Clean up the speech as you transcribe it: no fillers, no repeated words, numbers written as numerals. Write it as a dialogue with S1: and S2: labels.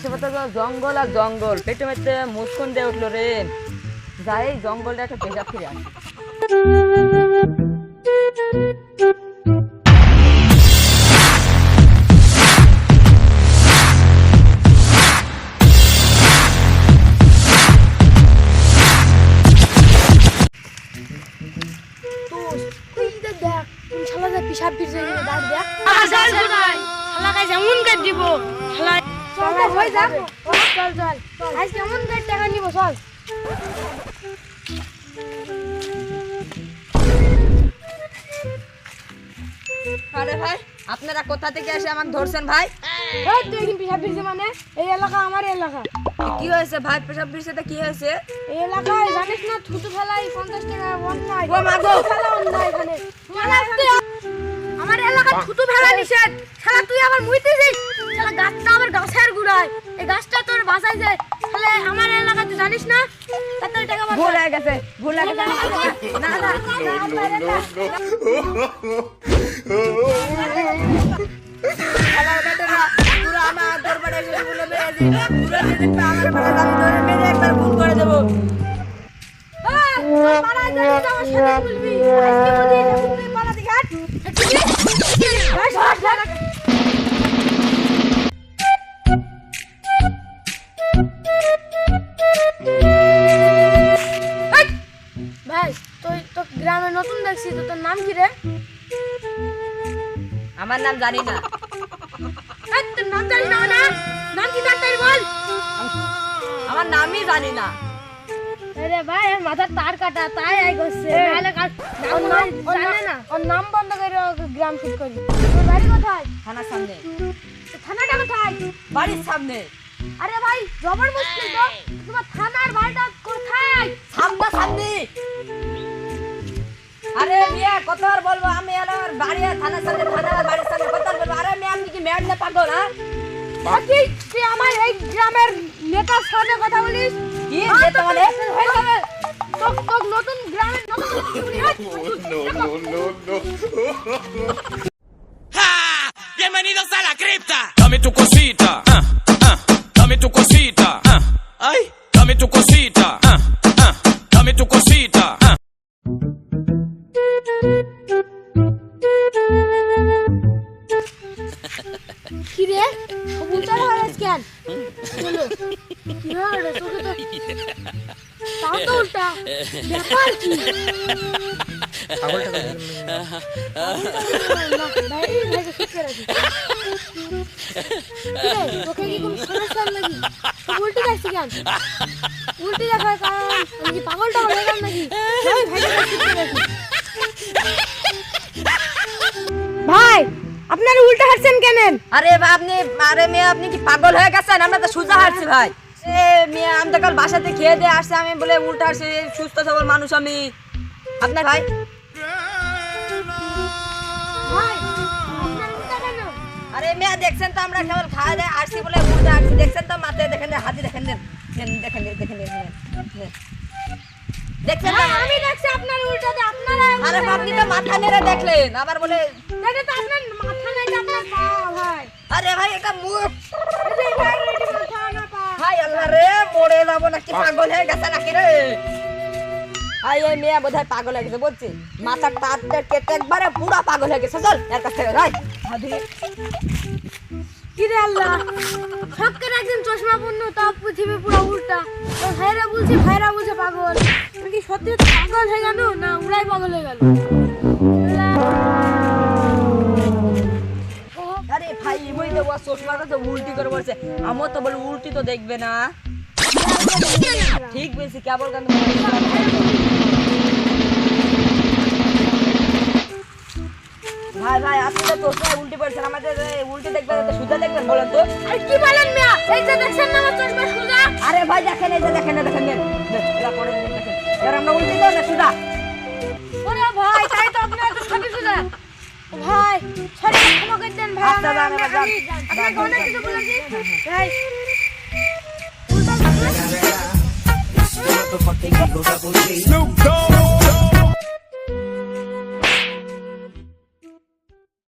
S1: আশেপাশে জঙ্গল আর জঙ্গল, পেটে মেটে মুসকুন দিয়ে উঠলো রে। যাই জঙ্গলটা একটা পেশা ফিরে আসে।
S2: পিসাব ফিরছে দাঁড় দেখ শালা গাছ এমন কাট দিব শালা চল হই যা চল চল আজ কেমন কাট টাকা নিব চল।
S1: আরে ভাই আপনারা কোথা থেকে এসে আমাকে ধরছেন ভাই?
S2: এই তুই কি পিসাব ফিরছে মানে? এই এলাকা আমার এলাকা।
S1: কি হয়েছে ভাই? পেশাব ফিরছে কি হয়েছে?
S2: এই এলাকায় জানিস না থুতু ফেলাই 50 টাকা অন্যায়।
S1: ও মা গো
S2: ফেলা অন্যায় এখানে। আমার এলাকা থুতু ফেলা নিষেধ। শালা তুই আবার মুইতেছিস? শালা গাছটা আমার গাছের গোড়ায়। এই গাছটা তোর বাঁচাইছে। শালা আমার এলাকা তুই জানিস না? তাড়াতাড়ি টাকা বাঁচা।
S1: ভুল হয়ে গেছে, ভুল হয়ে গেছে। না না শালা বেটারা পুরো আমার দরবারে এসে বলে মেরেছি। পুরো যেদিন পা আমার পাড়া আমি ধরে মেরে একবার খুন করে দেব।
S2: পাড়া যাবি আমার সাথে বলবি। আজকে বলি তুই পাড়া দিকে হাট। ভাই তুই তো গ্রামে নতুন দেখছি তো তোর নাম কি রে?
S1: আমার নাম জানি না।
S2: তোর নাম জানি না না? নাম কি তাড়াতাড়ি বল।
S1: আমার নামই জানি না।
S2: আরে ভাই এর মাথার তার কাটা তাই আই করছে নালে কাট নাম জানে না। ওর নাম বন্ধ করে ওকে গ্রাম ঠিক করি। তোর বাড়ি কোথায়?
S1: থানার সামনে।
S2: থানাটা কোথায়?
S1: বাড়ির সামনে।
S2: আরে ভাই জবর মুশকিল তো। তোমার থানার বাড়িটা কোথায়?
S1: সামনে সামনে। আরে মিয়া কতবার বলবো আমি আমার বাড়ি আর থানার সামনে, থানার বাড়ির সামনে কতবার বলবো? আরে মিয়া আপনি কি ম্যাড না পাগল? হ্যাঁ
S2: বাকি তুই আমার এই গ্রামের নেতার সাথে কথা বলিস?
S1: কি নেতা মানে?
S2: তোক তোক নতুন গ্রামের নতুন
S3: No. ¡Ja! Bienvenidos a la cripta. Dame tu cosita. Dame tu cosita. Ay, dame tu cosita. Dame tu cosita.
S2: কি রে উল্টা হয়েছে কেন? বলো কি হলো তোকে তো তাও তো উল্টা ব্যাপার কি? পাগলটা ভাই ভাইকে ঠিক করে রাখি। তোকে কি কোনো সমস্যা নাকি? উল্টে যাচ্ছি কেন? উল্টে দেখার কারণ আমি কি পাগলটা হয়ে গেলাম নাকি? ভাইকে ঠিক করে রাখি। ভাই আপনারা উল্টা হাঁটছেন কেন?
S1: আরে আপনি, আরে মেয়ে আপনি কি পাগল হয়ে গেছেন? আমরা তো সোজা হাঁটছি ভাই। এ মেয়ে আমি তো কাল বাসাতে খেয়ে দিয়ে আসছে, আমি বলে উল্টা আসছি, সুস্থ সবল মানুষ আমি। আপনার ভাই
S2: ভাই আপনারা উল্টা কেন?
S1: আরে মেয়ে দেখছেন তো আমরা কেবল খাওয়া দেয় আসছি বলে উল্টা আসছি, দেখছেন তো মাথায় দেখেন হাতি দেখেন দেখেন দেখছেন না?
S2: আমি দেখছি আপনার উল্টাতে আপনারা
S1: আরে আপনি তো মাথা নেড়ে দেখলেন আবার বলে
S2: এটা তো আপনার মাথা নাই আপনার পা ভাই।
S1: আরে ভাই এটা মুখ।
S2: এই যে ভাই এটি মাথা না পা।
S1: হাই আল্লাহ রে, মরে যাবো নাকি? পাগল হয়ে গেছে নাকি রে? আই এই মেয়ে বোধহয় পাগল হয়ে গেছে বলছি, মাথার তারটা কেটে একবারে পুরা পাগল হয়ে গেছে। চল এর কাছ থেকে রাই হাদি।
S2: কি রে আল্লাহ সবকের একজন চশমা পূর্ণ তা পৃথিবী পুরো উল্টা। তো ভাইরা বলছে ভাইরা বলছে পাগল। তুমি কি সত্যি পাগল হয়ে গেল না উড়াই পাগল হয়ে গেল?
S1: আরে ভাই ওই তো ও চশমাটা তো উল্টি করে বলছে, আমও তো বল উল্টি তো দেখবে না। ঠিক বলছি কেবল কেন? ভাই ভাই আপনি তো চশমা উল্টি পড়ছেন, আমাদের উল্টি দেখবেন তো সুজা দেখবেন বলেন তো?
S2: আরে কি বলেন মিয়া? এই যে দেখছেন না আমার চশমা সোজা?
S1: আরে ভাই দেখেন এই যে দেখেন এরা পড়ে দেখেন এর আমরা উল্টি দাও না সুজা।
S2: ওরে ভাই তাই তো আপনার তো সবই সোজা। ভাই সরি ক্ষমা করে দেন ভাই।
S1: আচ্ছা যান এবার যান।
S2: আপনাকে অনেক কিছু বলেছি ভাই।
S4: Snoop Dogg.